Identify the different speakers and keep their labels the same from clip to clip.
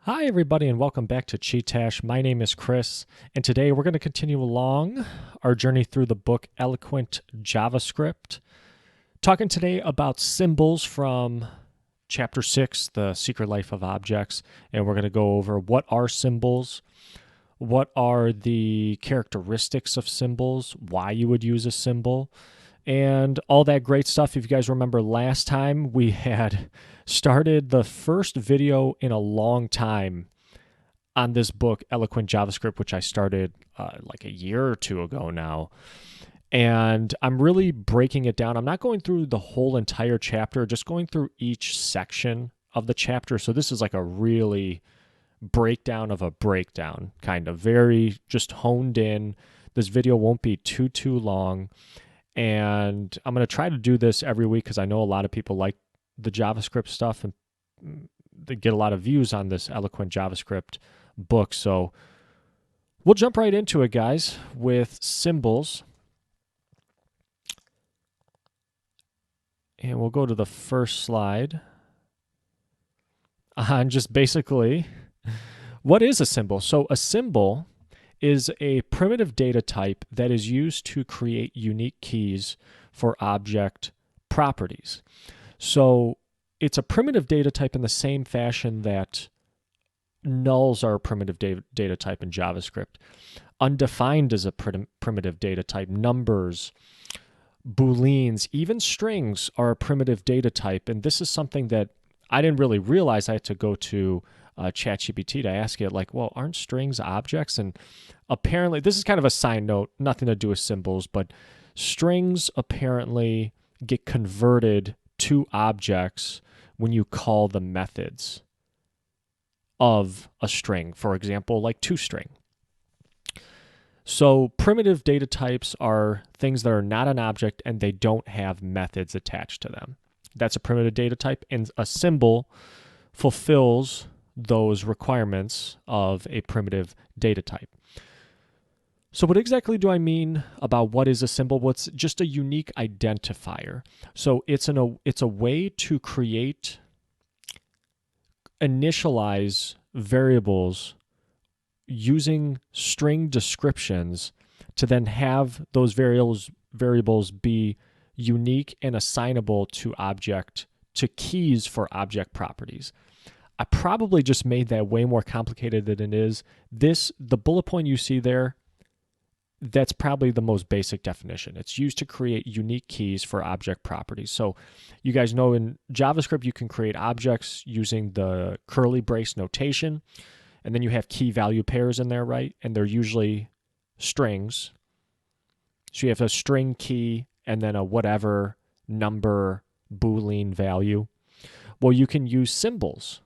Speaker 1: Hi, everybody, and welcome back to Chee-Tash. My name is Chris, and today we're going to continue along our journey through the book Eloquent JavaScript. Talking today about symbols from Chapter 6, The Secret Life of Objects, and we're going to go over what are symbols, what are the characteristics of symbols, why you would use a symbol, and all that great stuff. If you guys remember last time, we had started the first video in a long time on this book, Eloquent JavaScript, which I started like a year or two ago now. And I'm really breaking it down. I'm not going through the whole entire chapter, just going through each section of the chapter. So this is like a really breakdown of a breakdown, kind of very just honed in. This video won't be too long. And I'm going to try to do this every week because I know a lot of people like the JavaScript stuff and they get a lot of views on this Eloquent JavaScript book. So we'll jump right into it, guys, with symbols. And we'll go to the first slide on just basically what is a symbol. So a symbol is a primitive data type that is used to create unique keys for object properties. So it's a primitive data type in the same fashion that nulls are a primitive data type in JavaScript. Undefined is a primitive data type. Numbers, booleans, even strings are a primitive data type. And this is something that I didn't really realize. I had to go to ChatGPT to ask it, like, well, aren't strings objects? And apparently, this is kind of a side note, nothing to do with symbols, but strings apparently get converted to objects when you call the methods of a string, for example, like toString. So primitive data types are things that are not an object and they don't have methods attached to them. That's a primitive data type, and a symbol fulfills those requirements of a primitive data type. So what exactly do I mean about what is a symbol? Well, it's just a unique identifier. So it's a way to initialize variables using string descriptions to then have those variables be unique and assignable to keys for object properties. I probably just made that way more complicated than it is. The bullet point you see there, that's probably the most basic definition. It's used to create unique keys for object properties. So you guys know in JavaScript, you can create objects using the curly brace notation, and then you have key value pairs in there, right? And they're usually strings. So you have a string key and then a whatever number Boolean value. Well, you can use symbols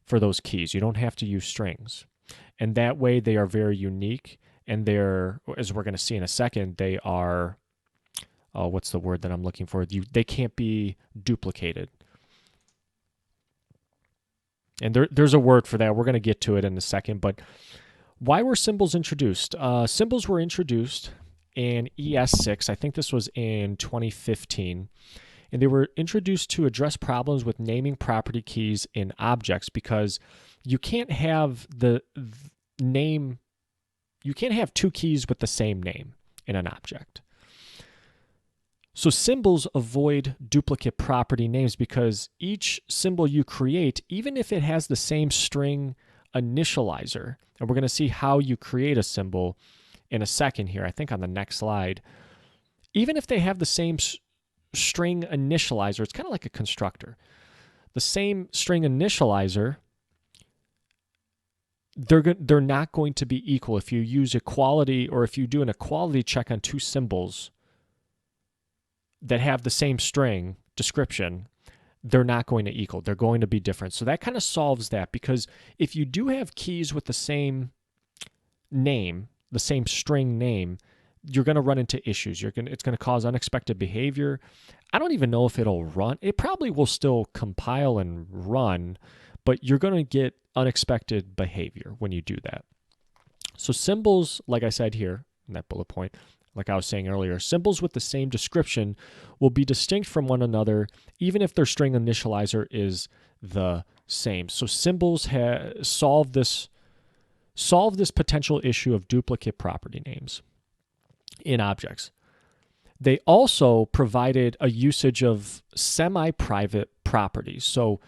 Speaker 1: for those keys. You don't have to use strings. And that way they are very unique, and they're, as we're going to see in a second, they are, what's the word that I'm looking for? They can't be duplicated. And there's a word for that. We're going to get to it in a second. But why were symbols introduced? Symbols were introduced in ES6. I think this was in 2015. And they were introduced to address problems with naming property keys in objects, because you can't have you can't have two keys with the same name in an object. So symbols avoid duplicate property names, because each symbol you create, even if it has the same string initializer, and we're going to see how you create a symbol in a second here, I think on the next slide, even if they have the same string initializer, it's kind of like a constructor. The same string initializer, they're not going to be equal. If you use equality, or if you do an equality check on two symbols that have the same string description, they're not going to equal. They're going to be different. So that kind of solves that, because if you do have keys with the same name, the same string name, you're going to run into issues. It's going to cause unexpected behavior. I don't even know if it'll run. It probably will still compile and run, but you're going to get unexpected behavior when you do that. So symbols, like I said here in that bullet point, like I was saying earlier, symbols with the same description will be distinct from one another even if their string initializer is the same. So symbols solve this potential issue of duplicate property names in objects. They also provided a usage of semi-private properties. So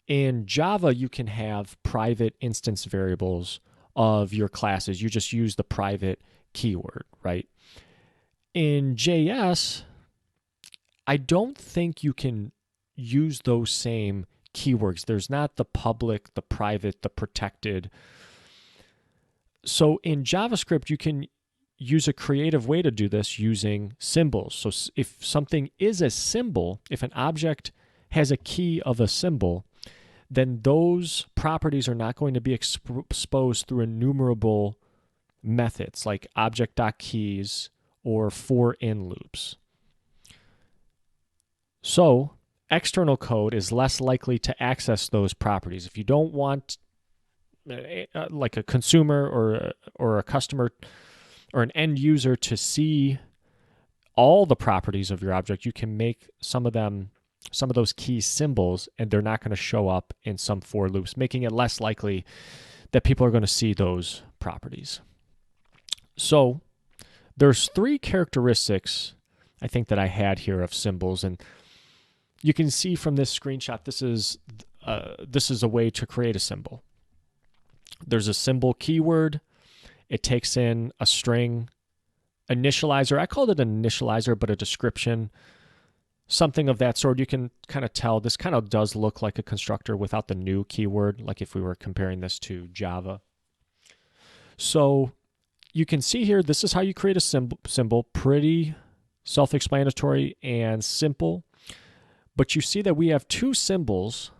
Speaker 1: in Java, you can have private instance variables of your classes. You just use the private keyword, right? In JS, I don't think you can use those same keywords. There's not the public, the private, the protected. So in JavaScript, you can use a creative way to do this using symbols. So if something is a symbol, if an object has a key of a symbol, then those properties are not going to be exposed through enumerable methods like object.keys or for-in loops. So external code is less likely to access those properties. If you don't want like a consumer or a customer or an end user to see all the properties of your object, you can make some of those key symbols, and they're not going to show up in some for loops, making it less likely that people are going to see those properties. So there's 3 characteristics I think that I had here of symbols, and you can see from this screenshot this is a way to create a symbol. There's a symbol keyword. It takes in a string initializer. I called it an initializer, but a description, something of that sort. You can kind of tell this kind of does look like a constructor without the new keyword, like if we were comparing this to Java. So you can see here, this is how you create a symbol. Pretty self-explanatory and simple. But you see that we have 2 symbols,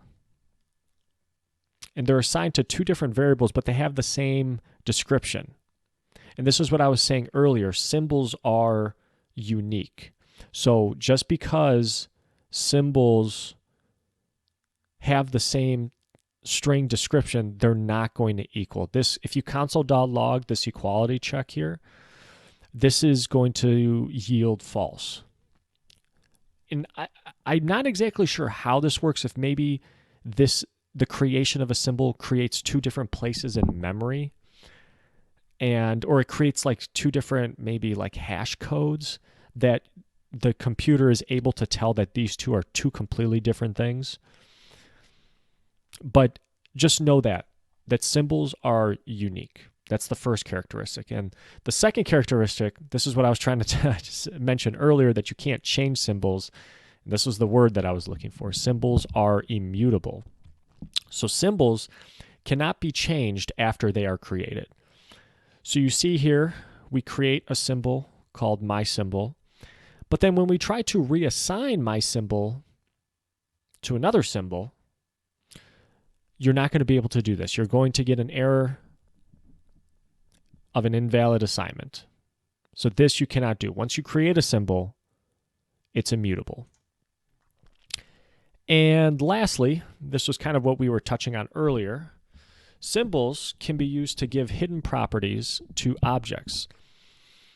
Speaker 1: and they're assigned to 2 different variables, but they have the same description. And this is what I was saying earlier. Symbols are unique. So just because symbols have the same string description, they're not going to equal. This, if you console.log this equality check here, this is going to yield false. And I'm not exactly sure how this works, if maybe the creation of a symbol creates 2 different places in memory, or it creates like 2 different maybe like hash codes that the computer is able to tell that these 2 are 2 completely different things. But just know that symbols are unique. That's the first characteristic. And the second characteristic, this is what I was trying to mention earlier, that you can't change symbols. And this was the word that I was looking for. Symbols are immutable. So symbols cannot be changed after they are created. So you see here, we create a symbol called mySymbol. But then when we try to reassign mySymbol to another symbol, you're not going to be able to do this. You're going to get an error of an invalid assignment. So this you cannot do. Once you create a symbol, it's immutable. And lastly, this was kind of what we were touching on earlier. Symbols can be used to give hidden properties to objects.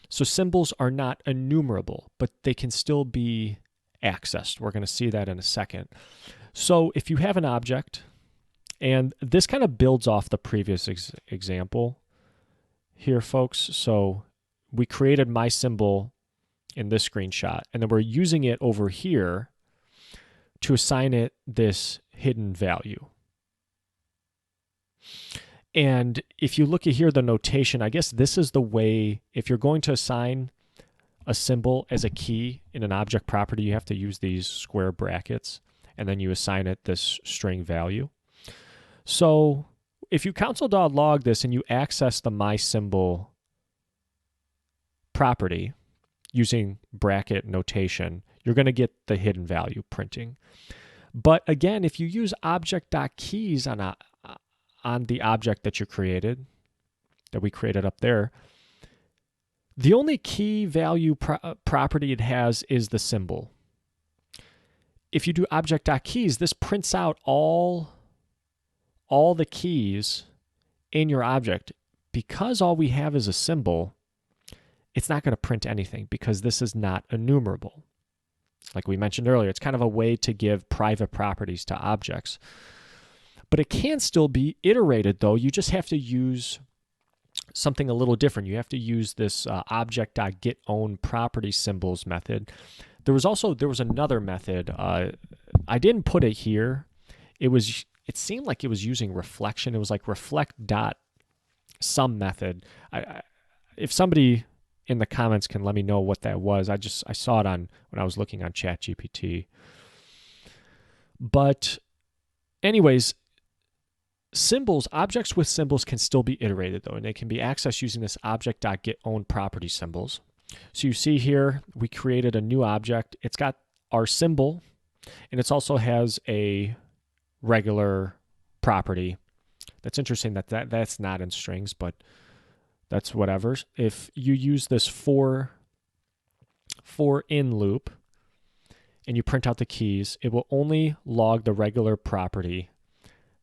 Speaker 1: So symbols are not enumerable, but they can still be accessed. We're going to see that in a second. So if you have an object, and this kind of builds off the previous example here, folks. So we created mySymbol in this screenshot, and then we're using it over here to assign it this hidden value. And if you look at here, the notation, I guess this is the way, if you're going to assign a symbol as a key in an object property, you have to use these square brackets, and then you assign it this string value. So if you console.log this and you access the mySymbol property using bracket notation, you're going to get the hidden value printing. But again, if you use object.keys on the object that you created, that we created up there, the only key value property it has is the symbol. If you do object.keys, this prints out all the keys in your object. Because all we have is a symbol, it's not going to print anything because this is not enumerable. Like we mentioned earlier, it's kind of a way to give private properties to objects. But it can still be iterated, though. You just have to use something a little different. You have to use this object.getOwnPropertySymbols method. There was another method. I didn't put it here. It seemed like it was using reflection. It was like reflect.some method. If somebody in the comments can let me know what that was. I saw it when I was looking on ChatGPT. But anyways, objects with symbols can still be iterated though, and they can be accessed using this object.getOwnPropertySymbols. So you see here, we created a new object. It's got our symbol, and it also has a regular property. That's interesting that's not in strings, but that's whatever. If you use this for in loop and you print out the keys, it will only log the regular property,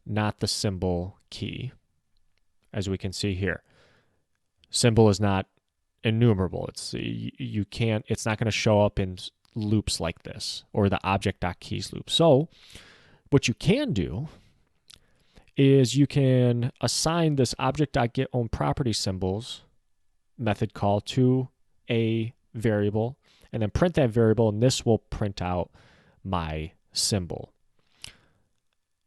Speaker 1: not the symbol key, as we can see here. Symbol is not enumerable. It's not going to show up in loops like this or the object.keys loop. So what you can do is you can assign this object.getOwnPropertySymbols method call to a variable and then print that variable, and this will print out my symbol.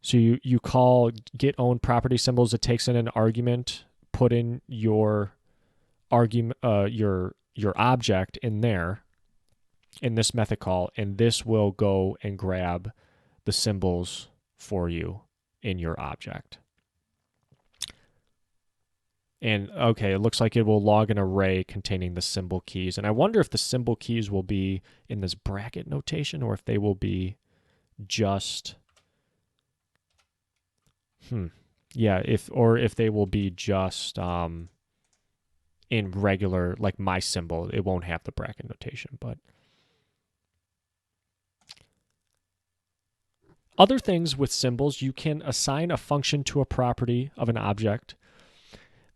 Speaker 1: So you call getOwnPropertySymbols. It takes in an argument, put in your argument, your object in there, in this method call, and this will go and grab the symbols for you in your object. And okay, it looks like it will log an array containing the symbol keys. And I wonder if the symbol keys will be in this bracket notation or if they will be just if they will be just in regular, like my symbol. It won't have the bracket notation, but other things with symbols, you can assign a function to a property of an object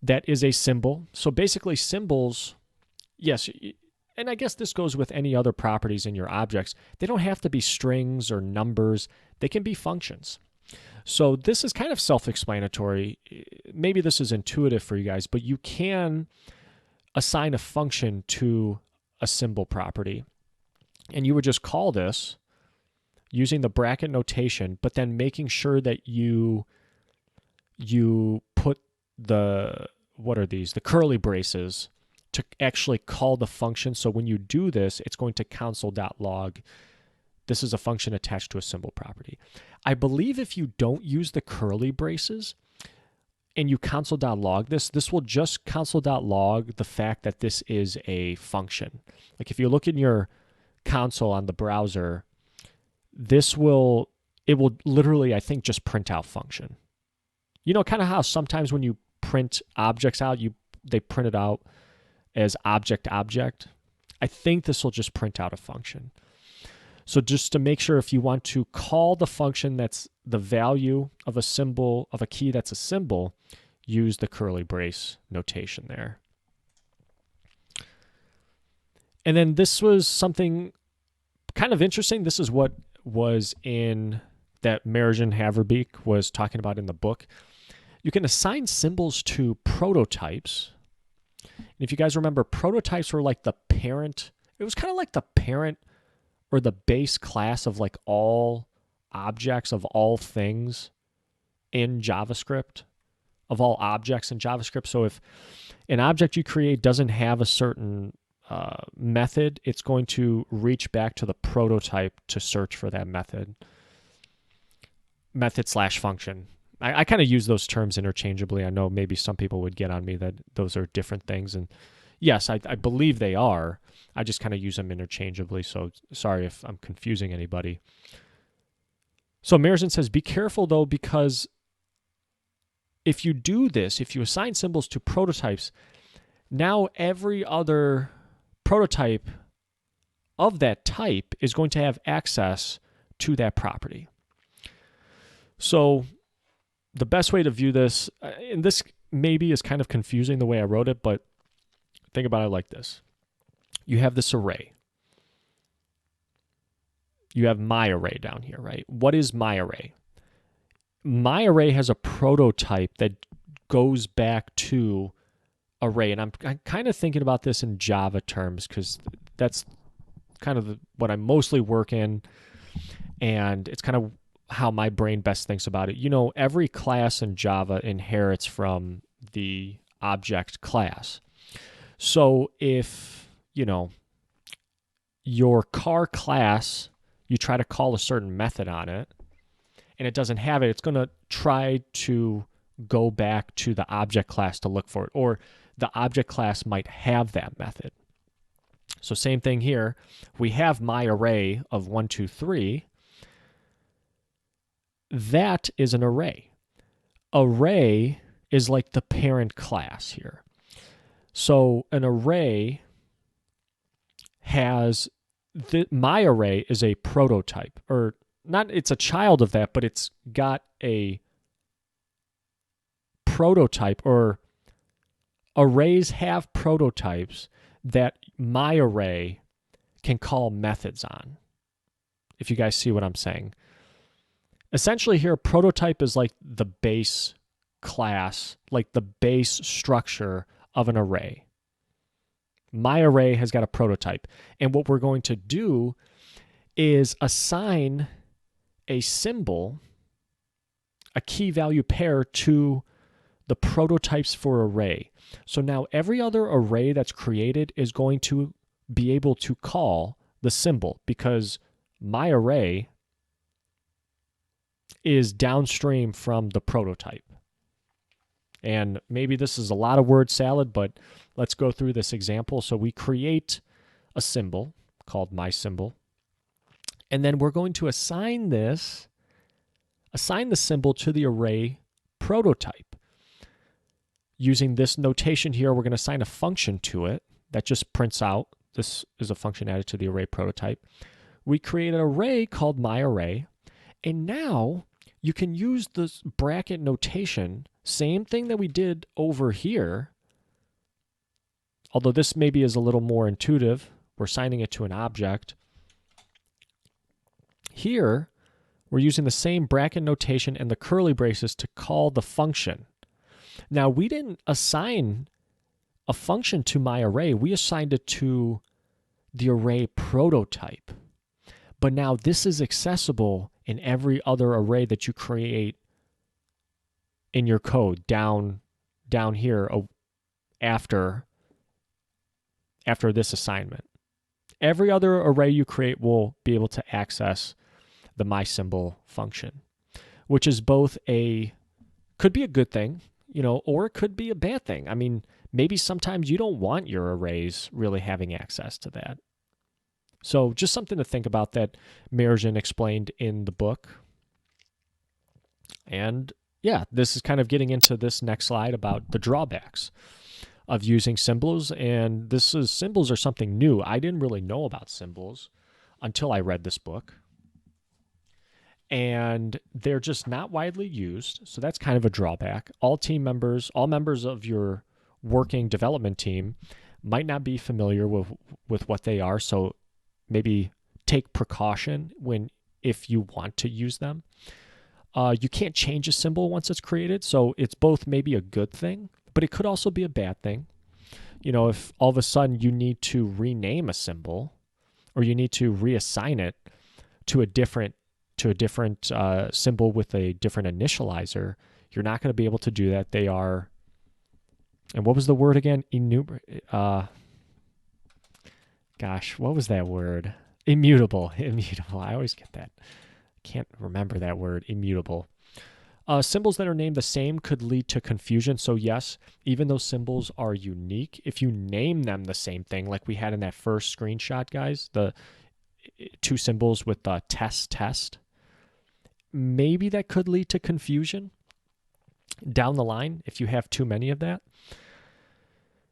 Speaker 1: that is a symbol. So basically symbols, yes, and I guess this goes with any other properties in your objects. They don't have to be strings or numbers. They can be functions. So this is kind of self-explanatory. Maybe this is intuitive for you guys, but you can assign a function to a symbol property. And you would just call this using the bracket notation, but then making sure that you put the curly braces to actually call the function. So when you do this, it's going to console.log. This is a function attached to a symbol property. I believe if you don't use the curly braces and you console.log this will just console.log the fact that this is a function. Like if you look in your console on the browser, it will literally, I think, just print out function. You know, kind of how sometimes when you print objects out, they print it out as object. I think this will just print out a function. So just to make sure, if you want to call the function that's the value of a symbol, of a key that's a symbol, use the curly brace notation there. And then this was something kind of interesting. This is what was in that Mergen Haverbeek was talking about in the book. You can assign symbols to prototypes. And if you guys remember, prototypes were like the parent. It was kind of like the parent or the base class of like all objects of all things in JavaScript, of all objects in JavaScript. So if an object you create doesn't have a certain method, it's going to reach back to the prototype to search for that method/function. I kind of use those terms interchangeably. I know maybe some people would get on me that those are different things. And yes, I believe they are. I just kind of use them interchangeably. So sorry if I'm confusing anybody. So Mergen says, be careful though, because if you do this, if you assign symbols to prototypes, now every other prototype of that type is going to have access to that property. So the best way to view this, and this maybe is kind of confusing the way I wrote it, but think about it like this. you have this array. You have my array down here, right? What is my array? My array has a prototype that goes back to array. And I'm kind of thinking about this in Java terms because that's kind of what I mostly work in. And it's kind of how my brain best thinks about it. You know, every class in Java inherits from the object class. So if, you know, your car class, you try to call a certain method on it and it doesn't have it, it's going to try to go back to the object class to look for it, or the object class might have that method. So same thing here. We have my array of 1, 2, 3. That is an array. Array is like the parent class here. So an array has my array is a prototype, or not, it's a child of that, but it's got a prototype, or arrays have prototypes that my array can call methods on. If you guys see what I'm saying. Essentially here, a prototype is like the base class, like the base structure of an array. My array has got a prototype. And what we're going to do is assign a symbol, a key value pair, to the prototypes for array. So now every other array that's created is going to be able to call the symbol because my array is downstream from the prototype. And maybe this is a lot of word salad, but let's go through this example. So we create a symbol called my symbol. And then we're going to assign the symbol to the array prototype. Using this notation here, we're going to assign a function to it that just prints out. This is a function added to the array prototype. We create an array called myArray. And now you can use this bracket notation, same thing that we did over here, although this maybe is a little more intuitive. We're assigning it to an object. Here, we're using the same bracket notation and the curly braces to call the function. Now, we didn't assign a function to my array. We assigned it to the array prototype. But now this is accessible in every other array that you create in your code down here after this assignment. Every other array you create will be able to access the mySymbol function, which is both could be a good thing, or it could be a bad thing. I mean, maybe sometimes you don't want your arrays really having access to that. So just something to think about that Mergen explained in the book. And yeah, this is kind of getting into this next slide about the drawbacks of using symbols. And symbols are something new. I didn't really know about symbols until I read this book. And they're just not widely used. So that's kind of a drawback. All members of your working development team might not be familiar with what they are. So maybe take precaution if you want to use them. You can't change a symbol once it's created, so it's both maybe a good thing, but it could also be a bad thing. If all of a sudden you need to rename a symbol, or you need to reassign it to a different symbol with a different initializer, you're not going to be able to do that. They are, and what was the word again? Gosh, what was that word? Immutable. Immutable. I always get that. Can't remember that word. Immutable. Symbols that are named the same could lead to confusion. So yes, even though symbols are unique, if you name them the same thing, like we had in that first screenshot, guys, the two symbols with the test, maybe that could lead to confusion down the line if you have too many of that.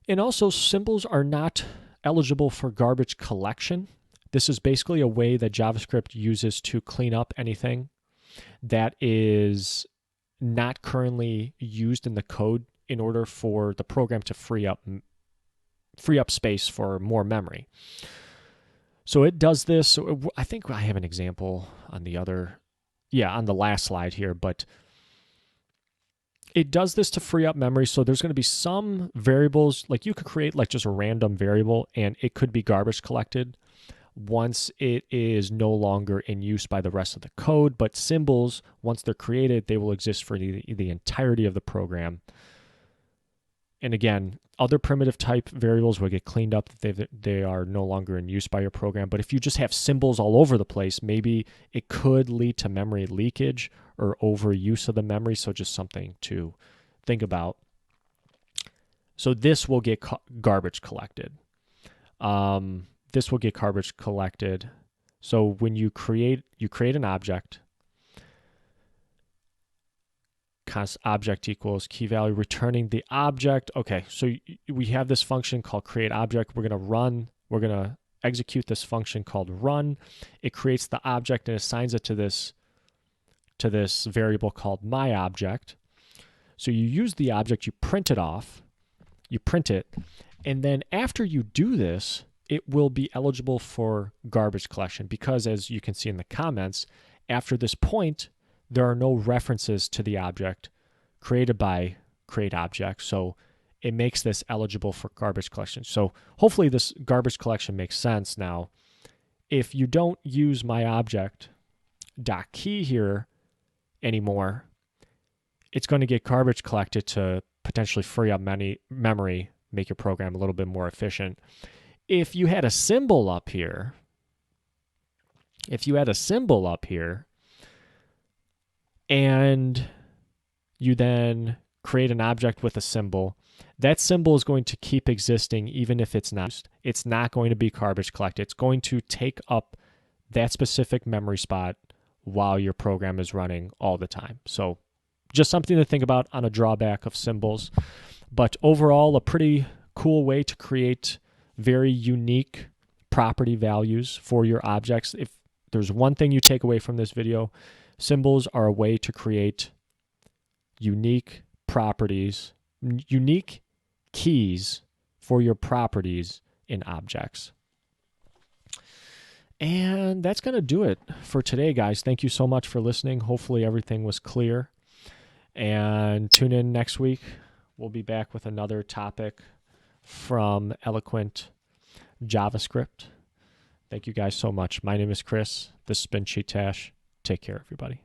Speaker 1: And also, symbols are not eligible for garbage collection. This is basically a way that JavaScript uses to clean up anything that is not currently used in the code in order for the program to free up free up space for more memory. So it does this. I think I have an example on the on the last slide here, but it does this to free up memory. So there's going to be some variables, like you could create like just a random variable and it could be garbage collected once it is no longer in use by the rest of the code. But symbols, once they're created, they will exist for the entirety of the program. And again, other primitive type variables will get cleaned up that they are no longer in use by your program. But if you just have symbols all over the place, maybe it could lead to memory leakage or overuse of the memory. So just something to think about. So this will get garbage collected. This will get garbage collected. So when you create an object, object equals key value, returning the object. Okay, so we have this function called create object. We're going to execute this function called run. It creates the object and assigns it to this variable called my object. So you use the object, you print it off, and then after you do this, it will be eligible for garbage collection because, as you can see in the comments, after this point, there are no references to the object created by create object. So it makes this eligible for garbage collection. So hopefully this garbage collection makes sense now. If you don't use my object .key here anymore, it's going to get garbage collected to potentially free up memory, make your program a little bit more efficient. If you had a symbol up here, and you then create an object with a symbol, that symbol is going to keep existing even if it's not used. It's not going to be garbage collected. It's going to take up that specific memory spot while your program is running all the time. So just something to think about on a drawback of symbols. But overall, a pretty cool way to create very unique property values for your objects. If there's one thing you take away from this video, symbols are a way to create unique properties, unique keys for your properties in objects. And that's going to do it for today, guys. Thank you so much for listening. Hopefully everything was clear. And tune in next week. We'll be back with another topic from Eloquent JavaScript. Thank you guys so much. My name is Chris. This has been Chee-Tash. Take care, everybody.